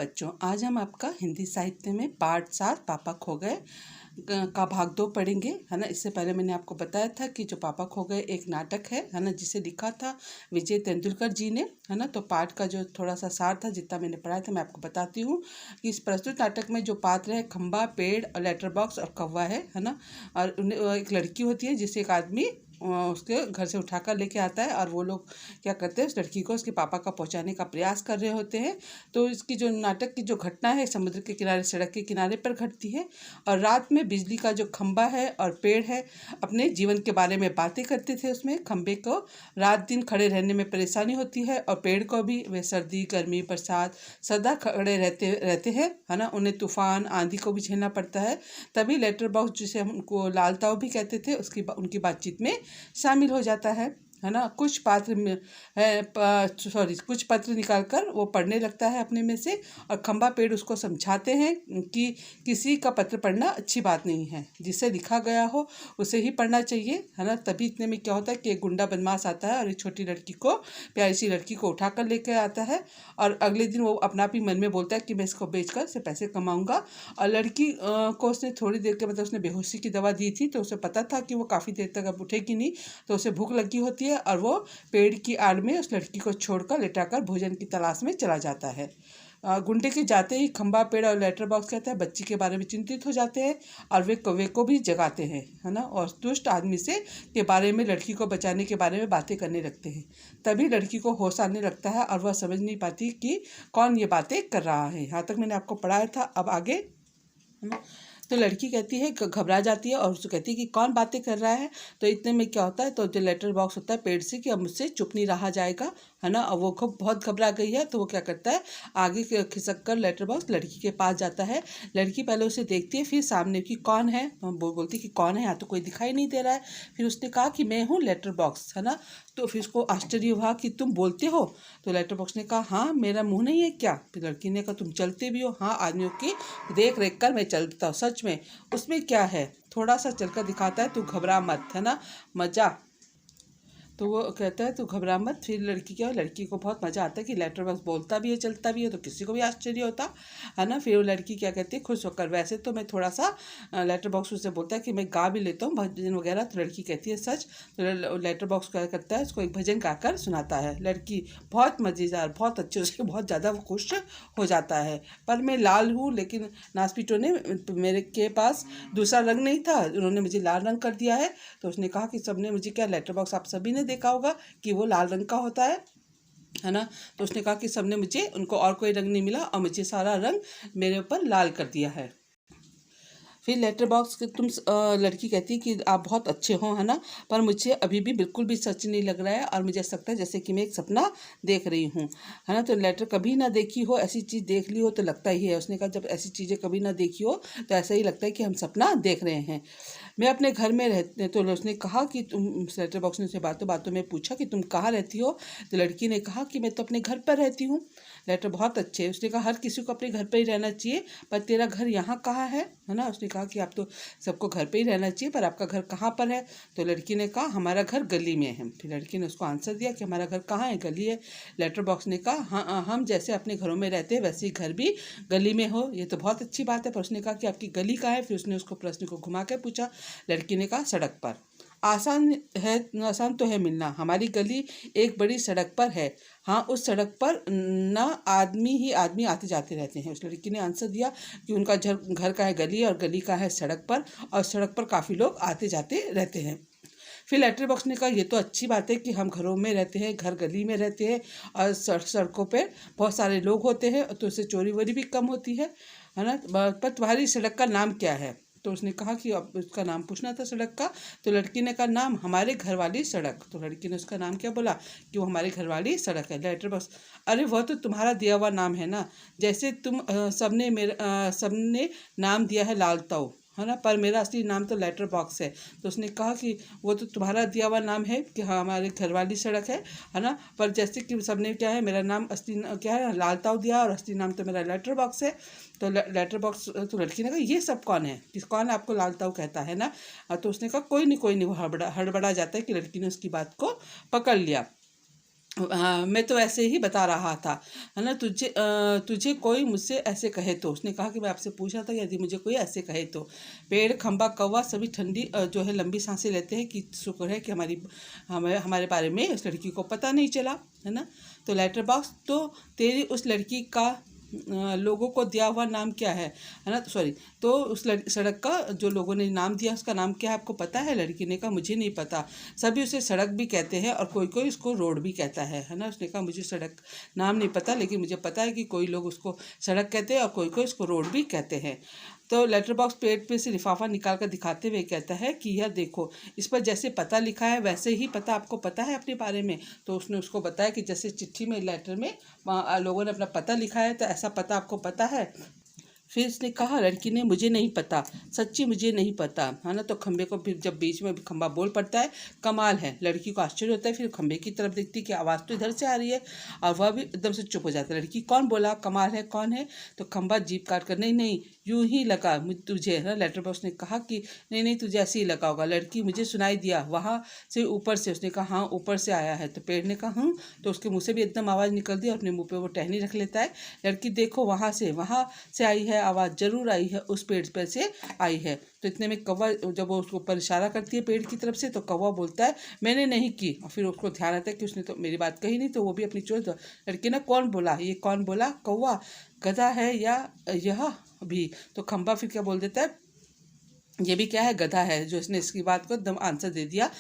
बच्चों, आज हम आपका हिंदी साहित्य में पाठ 7 पापा खो गए का भाग 2 पढ़ेंगे, है ना। इससे पहले मैंने आपको बताया था कि जो पापा खो गए एक नाटक है ना, जिसे लिखा था विजय तेंदुलकर जी ने, है ना। तो पाठ का जो थोड़ा सा सार था, जितना मैंने पढ़ाया था, मैं आपको बताती हूँ कि इस प्रस्तुत नाटक में जो पात्र है खंबा, पेड़ और लेटर बॉक्स और कौवा है ना। और एक लड़की होती है जिसे एक आदमी उसके घर से उठाकर लेके आता है, और वो लोग क्या करते हैं, उस लड़की को उसके पापा का पहुंचाने का प्रयास कर रहे होते हैं। तो इसकी जो नाटक की जो घटना है समुद्र के किनारे, सड़क के किनारे पर घटती है। और रात में बिजली का जो खंबा है और पेड़ है अपने जीवन के बारे में बातें करते थे। उसमें खंबे को रात दिन खड़े रहने में परेशानी होती है, और पेड़ को भी वे सर्दी, गर्मी, बरसात सदा खड़े रहते रहते हैं, है ना। उन्हें तूफान, आंधी को भी झेलना पड़ता है। तभी लेटर बॉक्स, जिसे हम उनको लाल ताऊ भी कहते थे, उनकी बातचीत में शामिल हो जाता है ना। कुछ पात्र में कुछ पत्र निकालकर वो पढ़ने लगता है अपने में से, और खंबा, पेड़ उसको समझाते हैं कि किसी का पत्र पढ़ना अच्छी बात नहीं है, जिसे लिखा गया हो उसे ही पढ़ना चाहिए, है ना। तभी इतने में क्या होता है कि एक गुंडा बदमाश आता है और एक छोटी लड़की को, प्यारी सी लड़की को उठा कर लेकर आता है। और अगले दिन वो अपना भी मन में बोलता है कि मैं इसको बेचकर से पैसे कमाऊंगा। और लड़की को उसने थोड़ी देर के मतलब उसने बेहोशी की दवा दी थी, तो उसे पता था कि वो काफ़ी देर तक अब उठेगी नहीं, तो उसे भूख लगी होती है, और वो पेड़ की आड़ में उस लड़की को छोड़कर लेटाकर भोजन की तलाश में चला जाता है। गुंडे के जाते ही खंबा, पेड़ और लेटर बॉक्स कहता है बच्ची के बारे में चिंतित हो जाते हैं, और वे कौवे को भी जगाते हैं, है ना। और दुष्ट आदमी से के बारे में, लड़की को बचाने के बारे में बातें करने लगते हैं। तभी लड़की को होश आने लगता है, और वह समझ नहीं पाती कि कौन ये बातें कर रहा है। यहाँ तक मैंने आपको पढ़ाया था, अब आगे, है ना। तो लड़की कहती है, घबरा जाती है, और उसको कहती है कि कौन बातें कर रहा है। तो इतने में क्या होता है, तो जो लेटर बॉक्स होता है पेड़ से, कि अब मुझसे चुप नहीं रहा जाएगा, है ना। और वो खूब बहुत घबरा गई है, तो वो क्या करता है, आगे खिसक कर लेटर बॉक्स लड़की के पास जाता है। लड़की पहले उसे देखती है, फिर सामने की कौन है, बोलती कि कौन है, यहाँ तो कोई दिखाई नहीं दे रहा है। फिर उसने कहा कि मैं हूँ लेटर बॉक्स, है ना। तो फिर उसको आश्चर्य हुआ कि तुम बोलते हो। तो लेटर बॉक्स ने कहा, हाँ, मेरा मुंह नहीं है क्या। फिर लड़की ने कहा, तुम चलते भी हो। हाँ, आदमियों की देख रेख कर मैं चलता हूँ, सच में, उसमें क्या है, थोड़ा सा चलकर दिखाता है, तू घबरा मत, है ना, मजा। तो वो कहता है तू घबरा मत। फिर लड़की क्या, लड़की को बहुत मज़ा आता है कि लेटर बॉक्स बोलता भी है, चलता भी है, तो किसी को भी आश्चर्य होता, है ना। फिर वो लड़की क्या कहती है, खुश होकर, वैसे तो मैं थोड़ा सा, लेटर बॉक्स उससे बोलता है कि मैं गा भी लेता हूँ भजन वगैरह। तो लड़की कहती है सच। तो लेटर बॉक्स क्या करता है, उसको एक भजन गाकर सुनाता है। लड़की बहुत मज़ेदार, बहुत अच्छे, उसके बहुत ज़्यादा वो खुश हो जाता है। पर मैं लाल हूँ, लेकिन नासपीटों ने, मेरे के पास दूसरा रंग नहीं था, उन्होंने मुझे लाल रंग कर दिया है। तो उसने कहा कि सबने मुझे क्या, लेटर बॉक्स आप सभी ने देखा होगा कि वो लाल रंग का होता है ना। तो उसने कहा कि सबने मुझे, उनको और कोई रंग नहीं मिला, और मुझे सारा रंग मेरे ऊपर लाल कर दिया है। फिर लेटर बॉक्स के लड़की कहती है कि आप बहुत अच्छे हो, है ना, पर मुझे अभी भी बिल्कुल भी सच नहीं लग रहा है, और मुझे ऐसा लगता है जैसे कि मैं एक सपना देख रही हूँ, है ना। तो लेटर कभी ना देखी हो, ऐसी चीज़ देख ली हो तो लगता ही है। उसने कहा जब ऐसी चीज़ें कभी ना देखी हो तो ऐसा ही लगता है कि हम सपना देख रहे हैं। मैं अपने घर में रहते, तो उसने कहा कि तुम, लेटर बॉक्स ने उसे बातों बातों में पूछा कि तुम कहाँ रहती हो। तो लड़की ने कहा कि मैं तो अपने घर पर रहती हूँ। लेटर बहुत अच्छे है। उसने कहा हर किसी को अपने घर पर ही रहना चाहिए, पर तेरा घर यहाँ कहाँ है ना। उसने कहा कि आप तो सबको घर पे ही रहना चाहिए, पर आपका घर कहाँ पर है। तो लड़की ने कहा हमारा घर गली में है। फिर लड़की ने उसको आंसर दिया कि हमारा घर कहाँ है, गली है। लेटर बॉक्स ने कहा हाँ, हम जैसे अपने घरों में रहते हैं वैसे ही घर भी गली में हो, ये तो बहुत अच्छी बात है। पर उसने कहा कि आपकी गली कहाँ है। फिर उसने उसको प्रश्न को घुमा कर पूछा। लड़की ने कहा सड़क पर। आसान है, आसान तो है मिलना, हमारी गली एक बड़ी सड़क पर है। हाँ, उस सड़क पर ना आदमी ही आदमी आते जाते रहते हैं। उस लड़की ने आंसर दिया कि उनका घर का है गली, और गली का है सड़क पर, और सड़क पर काफ़ी लोग आते जाते रहते हैं। फिर लेटर बॉक्स ने कहा ये तो अच्छी बात है कि हम घरों में रहते हैं, घर गली में रहते हैं, और सड़कों पर बहुत सारे लोग होते हैं, तो उससे चोरी वोरी भी कम होती है ना। पर तुम्हारी सड़क का नाम क्या है। तो उसने कहा कि अब उसका नाम पूछना था सड़क का। तो लड़की ने कहा नाम हमारे घर वाली सड़क। तो लड़की ने उसका नाम क्या बोला कि वो हमारे घर वाली सड़क है। लेटर बॉक्स, अरे वह तो तुम्हारा दिया हुआ नाम है ना, जैसे तुम सबने नाम दिया है लाल ताऊ, है ना, पर मेरा असली नाम तो लेटर बॉक्स है। तो उसने कहा कि वो तो तुम्हारा दिया हुआ नाम है कि हाँ हमारे घर वाली सड़क है ना, पर जैसे कि सबने क्या है, मेरा नाम असली क्या है, लाल ताऊ दिया, और असली नाम तो मेरा लेटर बॉक्स है। तो लेटर बॉक्स, तो लड़की ने कहा ये सब कौन है, कौन आपको लाल ताऊ कहता है ना। तो उसने कहा कोई नहीं, वो हड़बड़ा जाता है कि लड़की ने उसकी बात को पकड़ लिया। मैं तो ऐसे ही बता रहा था, है ना। तुझे कोई मुझसे ऐसे कहे तो। उसने कहा कि मैं आपसे पूछा था कि यदि मुझे कोई ऐसे कहे तो। पेड़, खंबा, कौवा सभी ठंडी जो है लंबी सांसें लेते हैं कि शुक्र है कि हमारे बारे में उस लड़की को पता नहीं चला, है ना। तो लेटर बॉक्स, तो तेरी उस लड़की का लोगों को दिया हुआ नाम क्या है ना। तो सॉरी, तो उस सड़क का जो लोगों ने नाम दिया उसका नाम क्या है आपको पता है। लड़की ने कहा मुझे नहीं पता। सभी उसे सड़क भी कहते हैं और कोई कोई उसको रोड भी कहता है ना। उसने कहा मुझे सड़क नाम नहीं पता, लेकिन मुझे पता है कि कोई लोग उसको सड़क कहते हैं और कोई कोई उसको रोड भी कहते हैं। तो लेटर बॉक्स पेड़ पे से लिफाफा निकाल कर दिखाते हुए कहता है कि यह देखो, इस पर जैसे पता लिखा है वैसे ही पता आपको पता है अपने बारे में। तो उसने उसको बताया कि जैसे चिट्ठी में, लेटर में लोगों ने अपना पता लिखा है, तो ऐसा पता आपको पता है। फिर उसने कहा, लड़की ने, मुझे नहीं पता, सच्ची मुझे नहीं पता, है ना। तो खंबे को फिर जब बीच में खंबा बोल पड़ता है, कमाल है। लड़की को आश्चर्य होता है, फिर खंबे की तरफ देखती कि आवाज़ तो इधर से आ रही है, और वह भी एकदम से चुप हो जाता है। लड़की, कौन बोला, कमाल है, कौन है। तो खंबा जीप काट कर, नहीं नहीं, यूं ही लगा तुझे, है ना। लेटर बॉक्स ने कहा कि नहीं नहीं, तुझे ऐसे ही लगा होगा। लड़की, मुझे सुनाई दिया वहाँ से, ऊपर से। उसने कहा हाँ, ऊपर से आया है। तो पेड़ ने कहा हूँ। तो उसके मुँह से भी एकदम आवाज़ निकल दी और अपने मुँह पे वो टहनी रख लेता है। लड़की, देखो वहाँ से आई है आवाज़, जरूर आई है, उस पेड़ पर से आई है। तो इतने में कौवा, जब वो उसके ऊपर इशारा करती है पेड़ की तरफ से, तो कौवा बोलता है मैंने नहीं की। और फिर उसको ध्यान आता है कि उसने तो मेरी बात कही नहीं, तो वो भी अपनी चोट। लड़की ने, कौन बोला, ये कौन बोला, कौवा, गधा है या यह भी। तो खंबा फिर क्या बोल देता है, ये भी क्या है, गधा है। जो इसने इसकी बात को एकदम आंसर दे दिया।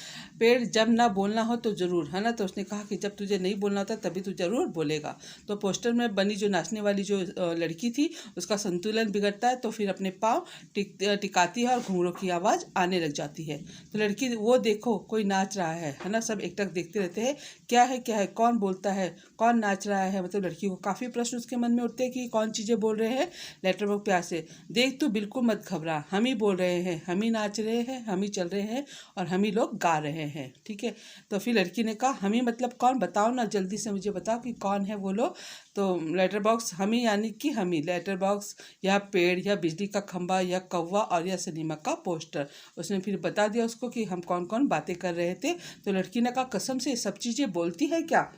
पेड़, जब ना बोलना हो तो ज़रूर, है ना। तो उसने कहा कि जब तुझे नहीं बोलना होता तभी तू ज़रूर बोलेगा। तो पोस्टर में बनी जो नाचने वाली जो लड़की थी, उसका संतुलन बिगड़ता है, तो फिर अपने पाँव टिकाती है और घुंघरू की आवाज़ आने लग जाती है। तो लड़की, वो देखो कोई नाच रहा है ना। सब एकटक देखते रहते हैं, क्या है, कौन बोलता है, कौन नाच रहा है। मतलब लड़की को काफ़ी प्रश्न उसके मन में उठते हैं कि कौन चीज़ें बोल रहे हैं। लेटर बॉक्स प्यार से, देख तू बिल्कुल मत घबरा, हम ही बोल रहे हैं, हम ही नाच रहे हैं, हम ही चल रहे हैं और हम ही लोग गा रहे हैं, ठीक है। तो फिर लड़की ने कहा, हम ही मतलब कौन, बताओ ना जल्दी से, मुझे बताओ कि कौन है वो लोग। तो लेटर बॉक्स, हम ही यानी कि हम ही, लेटर बॉक्स या पेड़ या बिजली का खंभा या कौवा और या सिनेमा का पोस्टर। उसने फिर बता दिया उसको कि हम कौन कौन बातें कर रहे थे। तो लड़की ने कहा, कसम से ये सब चीज़ें बोलती है क्या,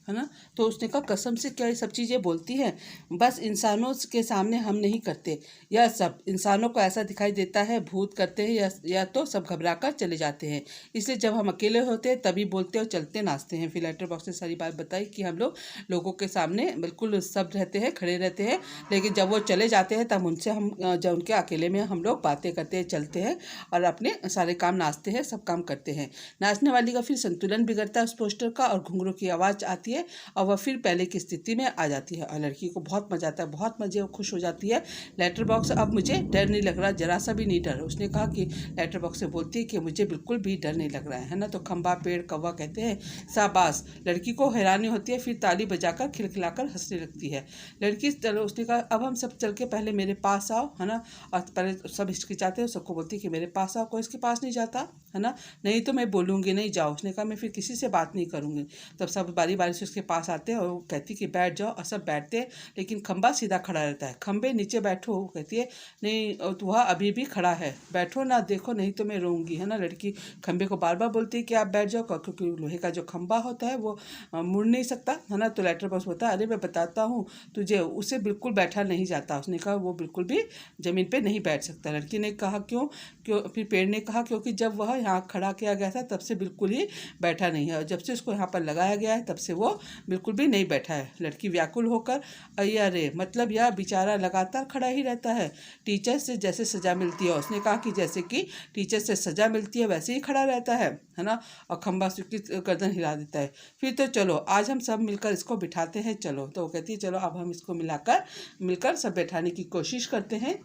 है ना। तो उसने कहा, कसम से क्या ये सब चीज़ें बोलती हैं, बस इंसानों के सामने हम नहीं करते। यह सब इंसानों को ऐसा दिखाई देता है भूत करते हैं, या तो सब घबरा कर चले जाते हैं। इसलिए जब हम अकेले होते हैं तभी बोलते और चलते नाचते हैं। फिर लेटर बॉक्स ने सारी बात बताई कि हम लोग लोगों के सामने बिल्कुल सब रहते हैं, खड़े रहते हैं, लेकिन जब वो चले जाते हैं तब उनसे हम, जब उनके अकेले में हम लोग बातें करते हैं, चलते हैं और अपने सारे काम, नाचते हैं, सब काम करते हैं। नाचने वाली का फिर संतुलन बिगड़ता है उस पोस्टर का, और घुंघरू की आवाज़ आती है और वह फिर पहले की स्थिति में आ जाती है। और लड़की को बहुत मजा आता है, बहुत मजे, खुश हो जाती है। लेटर बॉक्स, अब मुझे डर नहीं लग रहा, जरा सा भी नहीं डर। उसने कहा कि लेटर बॉक्स से बोलती है कि मुझे बिल्कुल भी डर नहीं लग रहा है ना। तो खंबा, पेड़, कौवा कहते हैं शाबाश। लड़की को हैरानी होती है, फिर ताली बजाकर खिलखिलाकर हंसने लगती है। लड़की, चलो, उसने कहा अब हम सब चल के पहले मेरे पास आओ, है ना। और पहले सब हिचकिचाते हैं, सबको बोलती है कि मेरे पास आओ। कोई इसके पास नहीं जाता, है ना। नहीं तो मैं बोलूँगी, नहीं जाओ। उसने कहा मैं फिर किसी से बात नहीं करूँगी। तब सब बारी बारी से उसके पास आते हैं और वो कहती कि बैठ जाओ, और सब बैठते हैं, लेकिन खंबा सीधा खड़ा रहता है। खंबे, नीचे बैठो। वो कहती है नहीं, तो वह अभी भी खड़ा है, बैठो ना, देखो नहीं तो मैं रोऊंगी, है ना। लड़की खंबे को बार बार बोलती है कि आप बैठ जाओ, क्योंकि लोहे का जो खंबा होता है वो मुड़ नहीं सकता, है ना। तो लेटर बॉक्स होता है, अरे मैं बताता हूँ तुझे, उसे बिल्कुल बैठा नहीं जाता। उसने कहा वो बिल्कुल भी ज़मीन पर नहीं बैठ सकता। लड़की ने कहा क्यों, फिर पेड़ ने कहा क्योंकि जब वह यहाँ खड़ा किया गया था तब से बिल्कुल ही बैठा नहीं है, और जब से उसको यहाँ पर लगाया गया है तब से वो बिल्कुल भी नहीं बैठा है। लड़की व्याकुल होकर, अरे मतलब यह बेचारा लगातार खड़ा ही रहता है, टीचर से जैसे सज़ा मिलती है। उसने कहा कि जैसे कि टीचर से सज़ा मिलती है वैसे ही खड़ा रहता है ना। और खंबा स्वीकृत गर्दन हिला देता है। फिर तो चलो आज हम सब मिलकर इसको बिठाते हैं, चलो। तो वो कहती है चलो अब हम इसको मिलकर सब बैठाने की कोशिश करते हैं।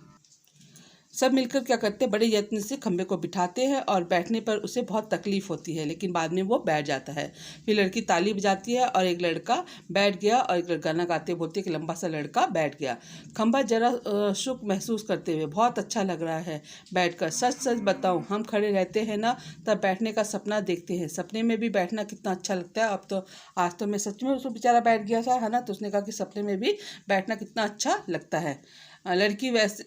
सब मिलकर क्या करते हैं, बड़े यत्न से खंबे को बिठाते हैं, और बैठने पर उसे बहुत तकलीफ होती है, लेकिन बाद में वो बैठ जाता है। फिर लड़की ताली बजाती है और एक लड़का बैठ गया, और एक गाना गाते बोलते कि लंबा सा लड़का बैठ गया। खंबा जरा सुख महसूस करते हुए, बहुत अच्छा लग रहा है बैठकर, सच सच बताऊं हम खड़े रहते हैं ना तब बैठने का सपना देखते हैं, सपने में भी बैठना कितना अच्छा लगता है। अब तो आज तो मैं सच में उसको बेचारा बैठ गया था, है ना। तो उसने कहा कि सपने में भी बैठना कितना अच्छा लगता है। लड़की वैसे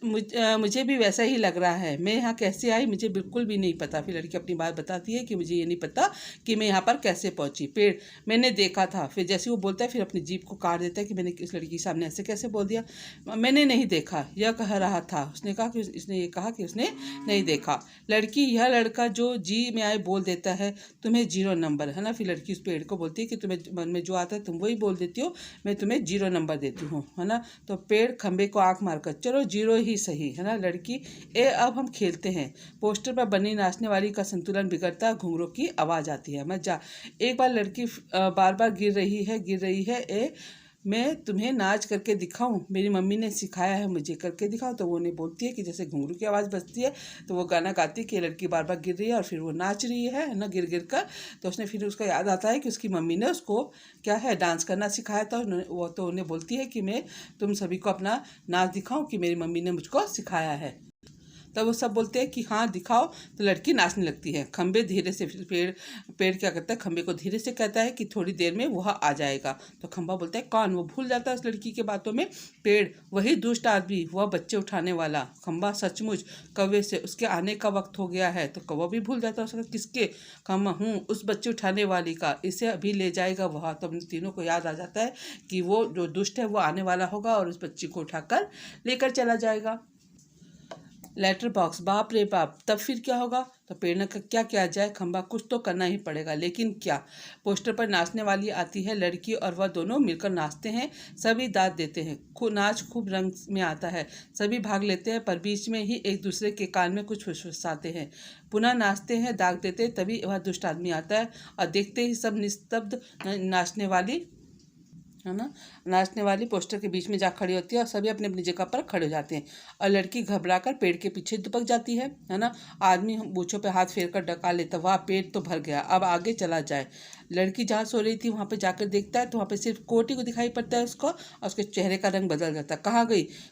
मुझे भी वैसा ही लग रहा है, मैं यहाँ कैसे आई मुझे बिल्कुल भी नहीं पता। फिर लड़की अपनी बात बताती है कि मुझे ये नहीं पता कि मैं यहाँ पर कैसे पहुँची, पेड़ मैंने देखा था। फिर जैसे वो बोलता है फिर अपनी जीभ को काट देता है कि मैंने इस लड़की के सामने ऐसे कैसे बोल दिया, मैंने नहीं देखा यह कह रहा था। उसने कहा कि इसने ये कहा कि उसने नहीं देखा। लड़की, यह लड़का जो जी में आए बोल देता है तुम्हें 0 नंबर, है ना। फिर लड़की उस पेड़ को बोलती है कि तुम्हें मन में जो आता है तुम वही बोल देती हो, मैं तुम्हें 0 नंबर देती हूँ, है ना। तो पेड़ खंबे को आंख मारकर चलो 0 ही सही, है ना। लड़की, अब हम खेलते हैं। पोस्टर पर बनी नाचने वाली का संतुलन बिगड़ता, घुंघरू की आवाज़ आती है। मजा। एक बार लड़की बार बार गिर रही है। मैं तुम्हें नाच करके दिखाऊं, मेरी मम्मी ने सिखाया है मुझे, करके दिखाओ। तो वो उन्हें बोलती है कि जैसे घुंघरू की आवाज़ बजती है तो वो गाना गाती है कि लड़की बार बार गिर रही है और फिर वो नाच रही है ना, गिर गिर कर। तो उसने फिर उसका याद आता है कि उसकी मम्मी ने उसको क्या है डांस करना सिखाया था। वो तो उन्हें बोलती है कि मैं तुम सभी को अपना नाच दिखाऊं कि मेरी मम्मी ने मुझको सिखाया है। तब वो सब बोलते हैं कि हाँ दिखाओ। तो लड़की नाचने लगती है। खंबे धीरे से, पेड़ क्या करता है, खंबे को धीरे से कहता है कि थोड़ी देर में वह आ जाएगा। तो खंबा बोलता है कौन, वो भूल जाता है उस लड़की के बातों में। पेड़, वही दुष्ट आदमी, वह बच्चे उठाने वाला। खंबा, सचमुच कौवे से उसके आने का वक्त हो गया है। तो कौवा भी भूल जाता है उसका, किसके, खंबा, उस बच्चे उठाने वाली का, इसे अभी ले जाएगा वह। तो हम तीनों को याद आ जाता है कि वो जो दुष्ट है वो आने वाला होगा और उस बच्ची को उठाकर लेकर चला जाएगा। लेटर बॉक्स, बाप रे बाप, तब फिर क्या होगा। तो पेड़ ने क्या किया जाए, खंबा कुछ तो करना ही पड़ेगा, लेकिन क्या। पोस्टर पर नाचने वाली आती है, लड़की और वह दोनों मिलकर नाचते हैं। सभी दाद देते हैं, नाच खूब रंग में आता है। सभी भाग लेते हैं पर बीच में ही एक दूसरे के कान में कुछ फुसफुसाते हैं। पुनः नाचते हैं, दाग देते हैं। तभी वह दुष्ट आदमी आता है और देखते ही सब निस्तब्ध। नाचने वाली, है ना, नाचने वाली पोस्टर के बीच में जा खड़ी होती है और सभी अपनी अपनी जगह पर खड़े हो जाते हैं। और लड़की घबराकर पेड़ के पीछे दुबक जाती है ना। आदमी मूंछों पे हाथ फेरकर डका लेता, वाह पेट तो भर गया, अब आगे चला जाए। लड़की जहाँ सो रही थी वहाँ पे जाकर देखता है तो वहाँ पे सिर्फ कोटी को दिखाई पड़ता है उसको, और उसके चेहरे का रंग बदल जाता है।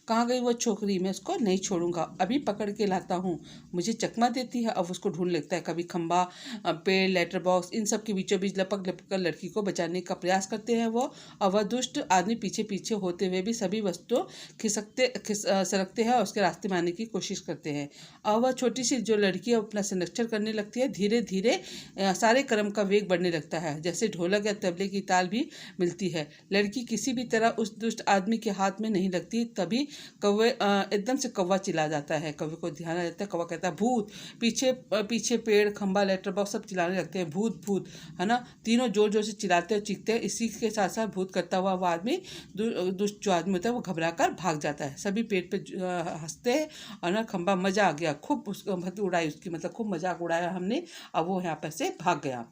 कहाँ गई वो छोकरी, मैं उसको नहीं छोड़ूंगा, अभी पकड़ के लाता हूँ। मुझे चकमा देती है। अब उसको ढूंढ लेता है, कभी खंबा, पेड़, लेटर बॉक्स, इन सब के बीचों बीच लपक लपक कर लड़की को बचाने का प्रयास करते हैं वो। और वह दुष्ट आदमी पीछे पीछे होते हुए भी सभी वस्तुओं सरकते हैं और उसके रास्ते में आने की कोशिश करते हैं। और वह छोटी सी जो लड़की है अपना संरक्षण करने लगती है। धीरे धीरे सारे क्रम का वेग बढ़ने लगता है, जैसे ढोलक या तबले की ताल भी मिलती है। लड़की किसी भी तरह उस दुष्ट आदमी के हाथ में नहीं लगती। तभी कौवे, एकदम से कौवा चिल्ला जाता है। कौवे को ध्यान आ जाता है, कौवा कहता है भूत। पीछे पीछे पेड़, खंबा, लेटर बॉक्स सब चिल्लाने लगते हैं, भूत भूत, है ना। तीनों जोर जोर से चिल्लाते और चीखते हैं। इसी के साथ साथ भूत करता हुआ वो आदमी, दुष्ट जो आदमी होता है वो घबरा कर भाग जाता है। सभी पेड़ पे हंसते हैं और ना खंबा, मजा आ गया, खूब उसको उड़ाई उसकी, मतलब खूब मजाक उड़ाया हमने। अब वो यहाँ पर से भाग गया।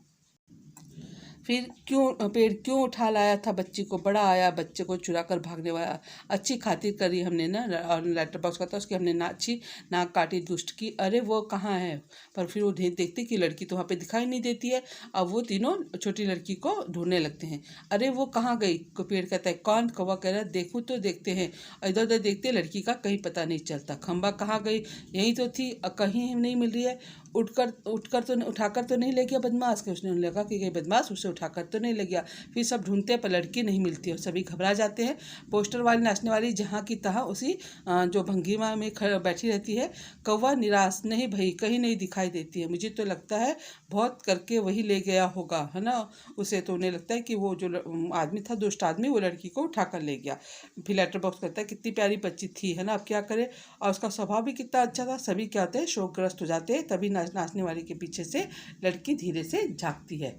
फिर पेड़ क्यों उठा लाया था बच्ची को, बड़ा आया बच्चे को चुरा कर भागने वाला। अच्छी खातिर करी हमने ना। और लेटर बॉक्स का था उसकी हमने अच्छी नाक काटी दुष्ट की। अरे वो कहाँ है, पर फिर वो देखते कि लड़की तो वहाँ पे दिखाई नहीं देती है। अब वो तीनों छोटी लड़की को ढूंढने लगते हैं। अरे वो कहाँ गई, को पेड़ कहता है कौन, कौवा कह रहा है देखूँ तो देखते हैं। इधर उधर देखते लड़की का कहीं पता नहीं चलता। खंबा कहाँ गई, यहीं तो थी, कहीं नहीं मिल रही है। उठाकर तो नहीं ले गया बदमाश, के उसने लगा कि कहीं बदमाश उसे उठाकर तो नहीं ले गया। फिर सब ढूंढते पर लड़की नहीं मिलती और सभी घबरा जाते हैं। पोस्टर वाली नाचने वाली जहाँ की तहाँ उसी जो भंगिमा में बैठी रहती है। कौवा निराश, नहीं भाई कहीं नहीं दिखाई देती है, मुझे तो लगता है बहुत करके वही ले गया होगा, है ना उसे। तो उन्हें लगता है कि वो जो आदमी था, दुष्ट आदमी, वो लड़की को उठाकर ले गया। फिर लेटर बॉक्स कहता है कितनी प्यारी बच्ची थी, है ना, अब क्या करे। और उसका स्वभाव भी कितना अच्छा था। सभी क्या होते हैं, शोकग्रस्त हो जाते हैं। तभी नाचने वाली के पीछे से लड़की धीरे से झांकती है।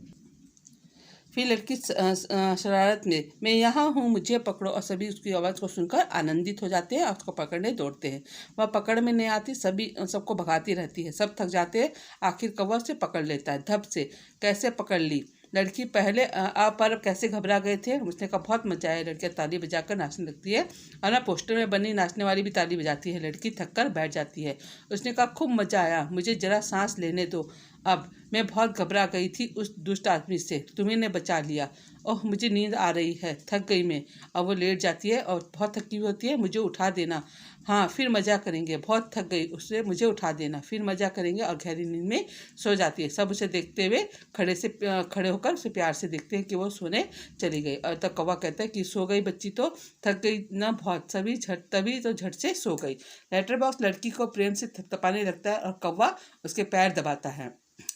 फिर लड़की शरारत में, मैं यहाँ हूँ मुझे पकड़ो, और सभी उसकी आवाज़ को सुनकर आनंदित हो जाते हैं और उसको पकड़ने दौड़ते हैं। वह पकड़ में नहीं आती, सभी सबको भगाती रहती है। सब थक जाते हैं। आखिर कौवा से पकड़ लेता है, धप से। कैसे पकड़ ली लड़की, पहले पर कैसे घबरा गए थे। उसने कहा बहुत मजा आया। लड़कियाँ ताली बजाकर नाचने लगती है और ना पोस्टर में बनी नाचने वाली भी ताली बजाती है। लड़की थक कर बैठ जाती है। उसने कहा खूब मजा आया, मुझे जरा सांस लेने दो। अब मैं बहुत घबरा गई थी उस दुष्ट आदमी से, तुम्ही ने बचा लिया। ओह मुझे नींद आ रही है, थक गई मैं। अब वो लेट जाती है और बहुत थकी हुई होती है, मुझे उठा देना। हाँ फिर मज़ा करेंगे, बहुत थक गई, उससे मुझे उठा देना, फिर मज़ा करेंगे। और गहरी नींद में सो जाती है। सब उसे देखते हुए खड़े होकर उसे प्यार से देखते हैं कि वो सोने चली गई। और तब कौवा कहता है कि सो गई बच्ची तो, थक गई ना बहुत, तभी तो झट से सो गई। लेटर बॉक्स लड़की को प्रेम से थपथपाने लगता है और कौवा उसके पैर दबाता है।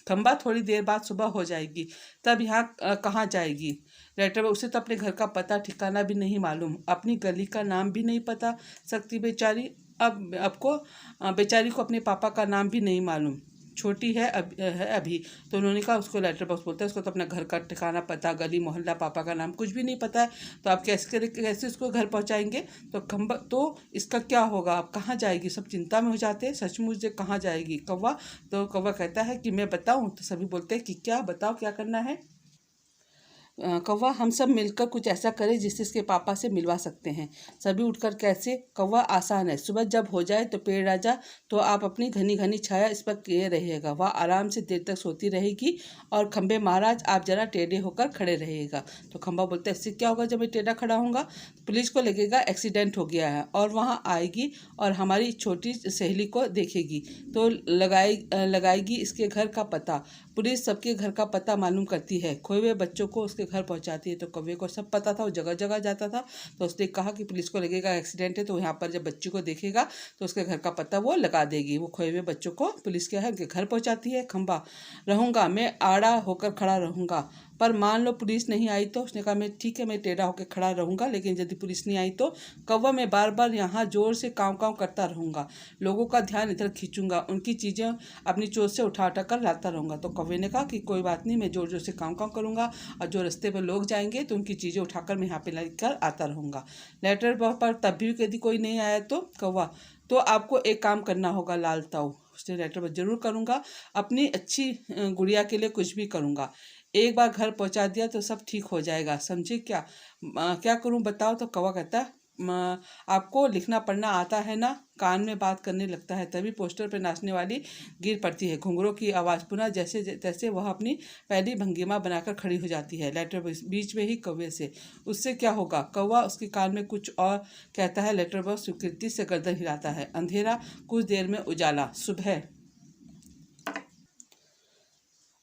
खंबा थोड़ी देर बाद सुबह हो जाएगी, तब यहाँ कहाँ जाएगी। लेटर उसे तो अपने घर का पता ठिकाना भी नहीं मालूम, अपनी गली का नाम भी नहीं पता सकती बेचारी। बेचारी को अपने पापा का नाम भी नहीं मालूम, छोटी है अभी। तो उन्होंने कहा, उसको लेटर बॉक्स बोलता है, उसको तो अपना घर का ठिकाना पता, गली मोहल्ला, पापा का नाम कुछ भी नहीं पता है। तो आप कैसे उसको घर पहुंचाएंगे। तो खंबा तो इसका क्या होगा, आप कहाँ जाएगी। सब चिंता में हो जाते हैं, सचमुच से कहाँ जाएगी कौवा। तो कौवा कहता है कि मैं बताऊँ। तो सभी बोलते हैं कि क्या बताओ, क्या करना है। कौवा हम सब मिलकर कुछ ऐसा करें जिससे इसके पापा से मिलवा सकते हैं। सभी उठकर कैसे। कौवा आसान है, सुबह जब हो जाए तो पेड़ राजा तो आप अपनी घनी घनी छाया इस पर किए रहिएगा, वह आराम से देर तक सोती रहेगी। और खंबे महाराज आप जरा टेढ़े होकर खड़े रहिएगा। तो खंबा बोलता है, इससे क्या होगा जब मैं टेढ़ा खड़ा होऊंगा। पुलिस को लगेगा एक्सीडेंट हो गया है और वहाँ आएगी और हमारी छोटी सहेली को देखेगी तो लगाएगी इसके घर का पता। पुलिस सबके घर का पता मालूम करती है, खोए हुए बच्चों को उसके घर पहुंचाती है। तो कौवे को सब पता था, वो जगह जगह जाता था। तो उसने कहा कि पुलिस को लगेगा एक्सीडेंट है, तो यहाँ पर जब बच्ची को देखेगा तो उसके घर का पता वो लगा देगी। वो खोए हुए बच्चों को पुलिस क्या है उनके घर पहुंचाती है। खंबा, रहूँगा मैं आड़ा होकर खड़ा रहूँगा, पर मान लो पुलिस नहीं आई तो। उसने कहा, मैं ठीक है, मैं टेढ़ा होकर खड़ा रहूँगा, लेकिन यदि पुलिस नहीं आई तो। कौवा, मैं बार बार यहाँ जोर से काँव काँव करता रहूँगा, लोगों का ध्यान इधर खींचूंगा, उनकी चीज़ें अपनी चोट से उठा उठा कर लाता रहूँगा। तो कौवे ने कहा कि कोई बात नहीं, मैं जोर जोर से काँव काँव करूँगा और जो रास्ते पर लोग जाएंगे तो उनकी चीज़ें उठाकर मैं यहाँ पे लेकर आता रहूँगा। लेटर पर तब भी यदि कोई नहीं आया तो कौवा, तो आपको एक काम करना होगा लाल ताऊ। उसने लेटर पर जरूर करूँगा, अपनी अच्छी गुड़िया के लिए कुछ भी करूँगा। एक बार घर पहुंचा दिया तो सब ठीक हो जाएगा, समझे क्या। क्या करूं बताओ। तो कौवा कहता है, आपको लिखना पढ़ना आता है ना। कान में बात करने लगता है, तभी पोस्टर पर नाचने वाली गिर पड़ती है। घुंघरों की आवाज़ पुनः जैसे तैसे वह अपनी पहली भंगिमा बनाकर खड़ी हो जाती है। लेटर बीच में ही कौवे से, उससे क्या होगा। कौवा उसके कान में कुछ और कहता है। लेटर बॉक्स स्वीकृति से गर्दन हिलाता है। अंधेरा, कुछ देर में उजाला। सुबह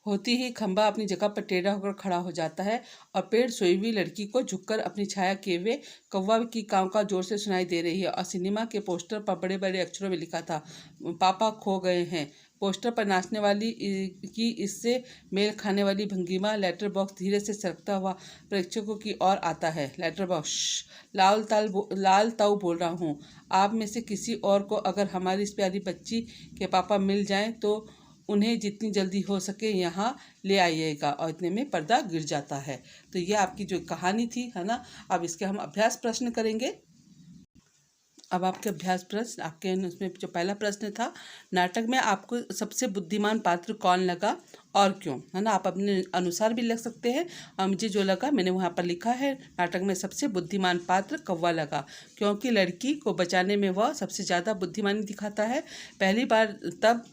होती ही खंबा अपनी जगह पर टेढ़ा होकर खड़ा हो जाता है और पेड़ सोई हुई लड़की को झुककर अपनी छाया किए हुए कौवा की काँव जोर से सुनाई दे रही है। और सिनेमा के पोस्टर पर बड़े बड़े अक्षरों में लिखा था, पापा खो गए हैं। पोस्टर पर नाचने वाली की इससे मेल खाने वाली भंगिमा। लेटर बॉक्स धीरे से सरकता हुआ प्रेक्षकों की ओर आता है। लेटर बॉक्स, लाल ताऊ बोल रहा हूँ। आप में से किसी और को अगर हमारी इस प्यारी बच्ची के पापा मिल जाएं तो उन्हें जितनी जल्दी हो सके यहाँ ले आइएगा। और इतने में पर्दा गिर जाता है। तो ये आपकी जो कहानी थी, है ना। अब इसके हम अभ्यास प्रश्न करेंगे। अब आपके अभ्यास प्रश्न, आपके उसमें जो पहला प्रश्न था, नाटक में आपको सबसे बुद्धिमान पात्र कौन लगा और क्यों, है ना। आप अपने अनुसार भी लिख सकते हैं। और मुझे जो लगा मैंने वहाँ पर लिखा है, नाटक में सबसे बुद्धिमान पात्र कौवा लगा, क्योंकि लड़की को बचाने में वह सबसे ज़्यादा बुद्धिमानी दिखाता है। पहली बार तब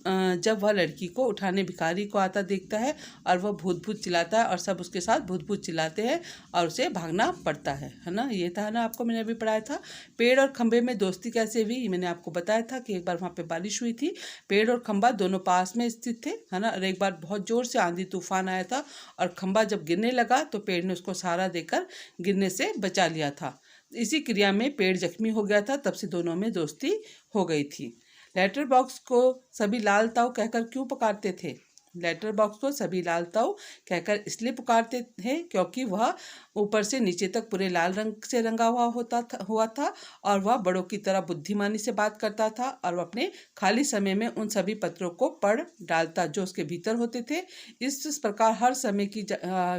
जब वह लड़की को उठाने भिखारी को आता देखता है और वह भूत भूत चिल्लाता है और सब उसके साथ भूत भूत चिल्लाते हैं और उसे भागना पड़ता है ना। ये था ना, आपको मैंने अभी पढ़ाया था। पेड़ और खंबे में दोस्ती कैसे हुई, मैंने आपको बताया था कि एक बार वहाँ पे बारिश हुई थी, पेड़ और खंबा दोनों पास में स्थित थे, है ना। और एक बार बहुत जोर से आंधी तूफान आया था और खंबा जब गिरने लगा तो पेड़ ने उसको सहारा देकर गिरने से बचा लिया था। इसी क्रिया में पेड़ जख्मी हो गया था, तब से दोनों में दोस्ती हो गई थी। लेटर बॉक्स को सभी लाल ताऊ कहकर क्यों पुकारते थे। लेटर बॉक्स को सभी लाल ताऊ कहकर इसलिए पुकारते थे क्योंकि वह ऊपर से नीचे तक पूरे लाल रंग से रंगा हुआ था और वह बड़ों की तरह बुद्धिमानी से बात करता था और वह अपने खाली समय में उन सभी पत्रों को पढ़ डालता जो उसके भीतर होते थे। इस प्रकार हर समय की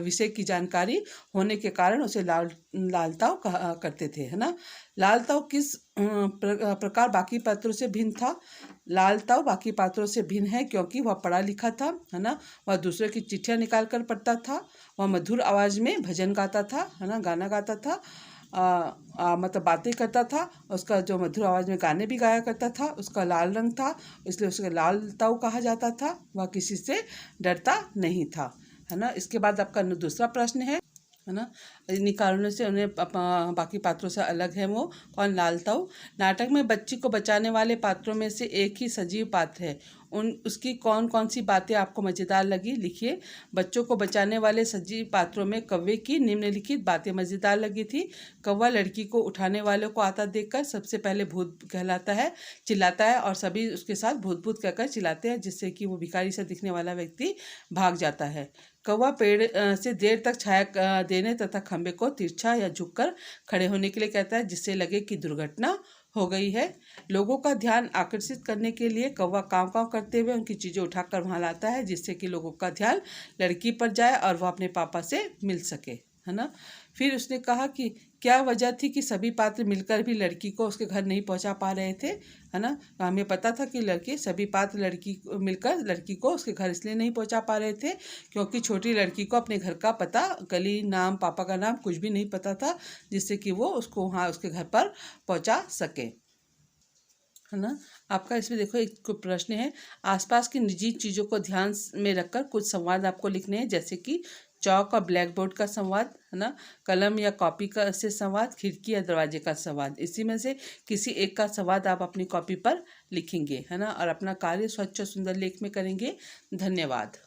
विषय की जानकारी होने के कारण उसे लाल ताऊ कहा करते थे, है ना। लाल ताऊ किस प्रकार बाकी पात्रों से भिन्न था। लाल ताऊ बाकी पात्रों से भिन्न है क्योंकि वह पढ़ा लिखा था, है ना। वह दूसरे की चिट्ठियाँ निकाल कर पढ़ता था, वह मधुर आवाज़ में भजन गाता था, है ना, गाना गाता था। मतलब बातें करता था, उसका जो मधुर आवाज़ में गाने भी गाया करता था, उसका लाल रंग था, इसलिए उसे लाल ताऊ कहा जाता था। वह किसी से डरता नहीं था, है ना। इसके बाद आपका दूसरा प्रश्न है ना, इन्हीं कारणों से उन्हें बाकी पात्रों से अलग है वो कौन, लाल ताऊ। नाटक में बच्ची को बचाने वाले पात्रों में से एक ही सजीव पात्र है, उसकी कौन कौन सी बातें आपको मज़ेदार लगी, लिखिए। बच्चों को बचाने वाले सजीव पात्रों में कौवे की निम्नलिखित बातें मज़ेदार लगी थी। कौवा लड़की को उठाने वालों को आता देखकर सबसे पहले भूत कहलाता है, चिल्लाता है, और सभी उसके साथ भूत भूत कहकर चिल्लाते हैं, जिससे कि वो भिखारी से दिखने वाला व्यक्ति भाग जाता है। कौवा पेड़ से देर तक छाया देने तथा खंबे को तिरछा या झुककर खड़े होने के लिए कहता है, जिससे लगे कि दुर्घटना हो गई है। लोगों का ध्यान आकर्षित करने के लिए कौवा काँव काँव करते हुए उनकी चीज़ें उठाकर वहाँ लाता है, जिससे कि लोगों का ध्यान लड़की पर जाए और वह अपने पापा से मिल सके, है ना। फिर उसने कहा कि क्या वजह थी कि सभी पात्र मिलकर भी लड़की को उसके घर नहीं पहुंचा पा रहे थे, है ना। हमें पता था कि सभी पात्र मिलकर लड़की को उसके घर इसलिए नहीं पहुंचा पा रहे थे क्योंकि छोटी लड़की को अपने घर का पता, गली नाम, पापा का नाम कुछ भी नहीं पता था, जिससे कि वो उसको वहाँ उसके घर पर पहुँचा सके, है ना। आपका इसमें देखो एक प्रश्न है, आसपास की निजी चीज़ों को ध्यान में रखकर कुछ संवाद आपको लिखने हैं, जैसे कि चौक और ब्लैक बोर्ड का संवाद, है ना, कलम या कॉपी का से संवाद, खिड़की या दरवाजे का संवाद। इसी में से किसी एक का संवाद आप अपनी कॉपी पर लिखेंगे, है ना, और अपना कार्य स्वच्छ और सुंदर लेख में करेंगे। धन्यवाद।